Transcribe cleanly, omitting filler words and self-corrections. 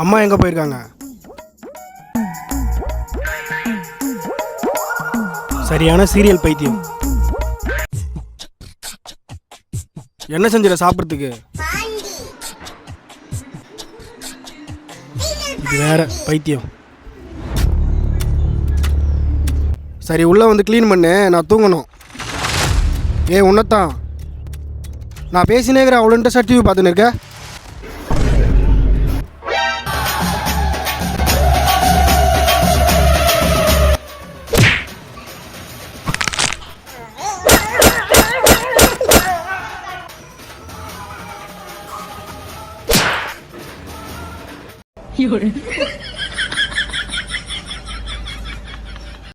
அம்மா எங்கே போயிருக்காங்க? சரியான சீரியல் பைத்தியம். என்ன செஞ்சிட சாப்பிட்றதுக்கு? இது வேற பைத்தியம். சரி உள்ளே வந்து க்ளீன் பண்ணு, நான் தூங்கணும். உன்னத்தான் நான் பேசினேங்கிறேன். அவ்வளோ இன்ட்ரெஸ்டாக டிவி பார்த்துன்னு இருக்க.有人。